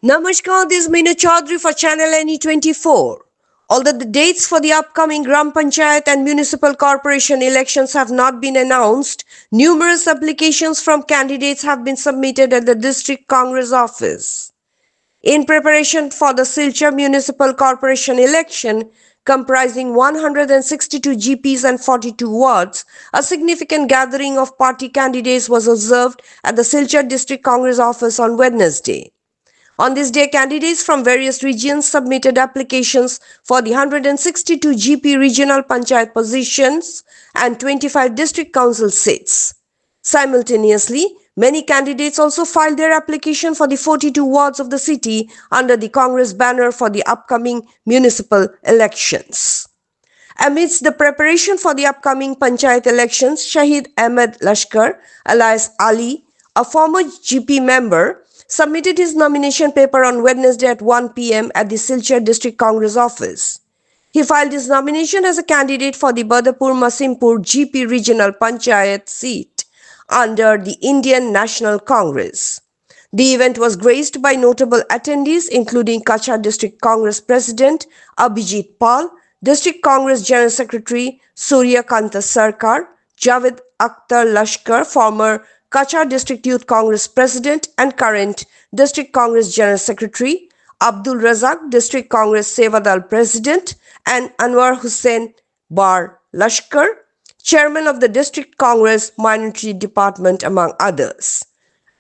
Namaskar, this is Meena Chaudhary for Channel NE24. Although the dates for the upcoming Gram Panchayat and Municipal Corporation elections have not been announced, numerous applications from candidates have been submitted at the District Congress office. In preparation for the Silchar Municipal Corporation election, comprising 162 GPs and 42 wards, a significant gathering of party candidates was observed at the Silchar District Congress office on Wednesday. On this day, candidates from various regions submitted applications for the 162 GP regional panchayat positions and 25 district council seats. Simultaneously, many candidates also filed their application for the 42 wards of the city under the Congress banner for the upcoming municipal elections. Amidst the preparation for the upcoming panchayat elections, Shahid Ahmed Lashkar, alias Ali, a former GP member, submitted his nomination paper on Wednesday at 1 p.m. at the Silchar District Congress office. He filed his nomination as a candidate for the Badapur Masimpur GP Regional Panchayat seat under the Indian National Congress. The event was graced by notable attendees including Kachar District Congress President Abhijit Pal, District Congress General Secretary Surya Kanta Sarkar, Javed Akhtar Lashkar, former Kachar District Youth Congress President and current District Congress General Secretary, Abdul Razak, District Congress Sevadal President, and Anwar Hussain Bar Lashkar, Chairman of the District Congress Minority Department, among others.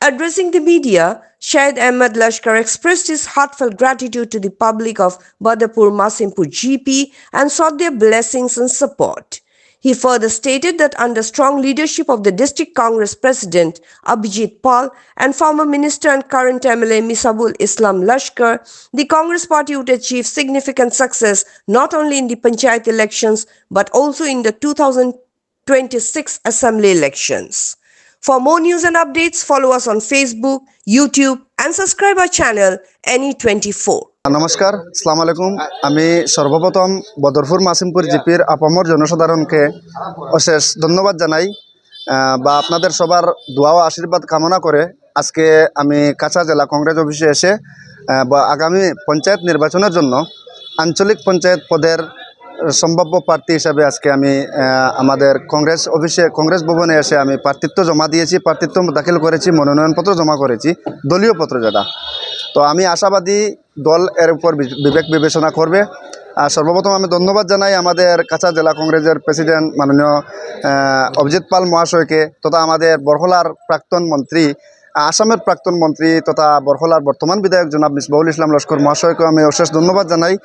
Addressing the media, Shahid Ahmed Lashkar expressed his heartfelt gratitude to the public of Badapur Masimpur GP and sought their blessings and support. He further stated that under strong leadership of the District Congress President Abhijit Pal and former Minister and current MLA Misabul Islam Lashkar, the Congress Party would achieve significant success not only in the Panchayat elections but also in the 2026 Assembly elections. For more news and updates, follow us on Facebook, YouTube and subscribe our channel NE24. नमस्कार अस्सलाम वालेकुम आमी सर्वप्रथम बदरपुर मासिमपुर जिपिर आपामर जनसाधारणके अशेष धन्यवाद जानाई बा आपनादेर सबार दुआ ও आशीर्वाद कामना करे आजके आमी काछा जिला कांग्रेस अफिसे एसे आगामी पंचायत निर्वाचনের জন্য आंचलिक पंचायत पदेर সম্ভাব্য প্রার্থী হিসেবে আজকে আমি আমাদের কংগ্রেস অফিসে কংগ্রেস ভবনে এসে আমি প্রার্থিত্ব জমা দিয়েছি প্রার্থিত্ব দাখিল করেছি মনোনয়নপত্র জমা করেছি দলীয় পত্র যেটা তো আমি আশাবাদী দল এর উপর বিবেক বিবেচনা করবে আর সর্বপ্রথম আমি ধন্যবাদ জানাই আমাদের কাছা জেলা কংগ্রেসের প্রেসিডেন্ট মাননীয় অভিজিৎ পাল মহাশয়কে তথা আমাদের বরহলার প্রাক্তন মন্ত্রী আসামের প্রাক্তন মন্ত্রী তথা বরহলার বর্তমান বিধায়ক জনাব মিসবাহুল ইসলাম লস্কর মহাশয়কে আমি অশেষ ধন্যবাদ জানাই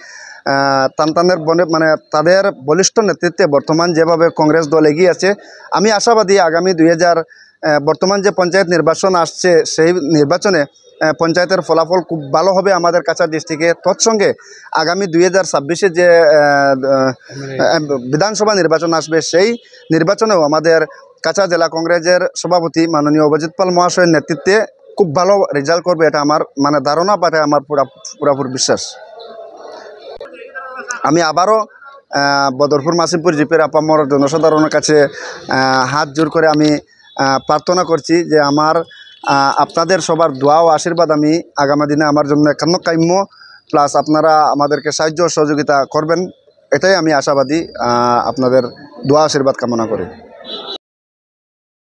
তানতানের মানে তাদের বলিষ্ঠ নেতৃত্বে বর্তমান যেভাবে কংগ্রেস দল এগিয়ে আছে আমি আশাবাদী আগামী বর্তমান যে পঞ্চায়েত নির্বাচন আসছে সেই নির্বাচনে পঞ্চায়েতের ফলাফল খুব ভালো হবে আমাদের কাছাড় ডিস্ট্রিক্টে তৎসঙ্গে আগামী 2026-এ যে বিধানসভা নির্বাচন আসবে সেই নির্বাচনেও আমাদের কাছাড় জেলা কংগ্রেসের সভাপতি মাননীয় অভিজিৎ পাল মহাশয়ের নেতৃত্বে খুব ভালো রেজাল্ট করবে এটা আমার মানে ধারণা বা এটা আমার পুরোপুরি বিশ্বাস আমি আবারও বদরপুর মাসিমপুর জিপির আপামর জনসাধারণের কাছে হাত জোর করে আমি প্রার্থনা করছি যে আমার আপনাদের সবার দোয়া ও আশীর্বাদ আমি আগামী দিনে আমার জন্য একান্ন কাম্য প্লাস আপনারা আমাদেরকে সাহায্য সহযোগিতা করবেন এটাই আমি আশাবাদী আপনাদের দোয়া আশীর্বাদ কামনা করি।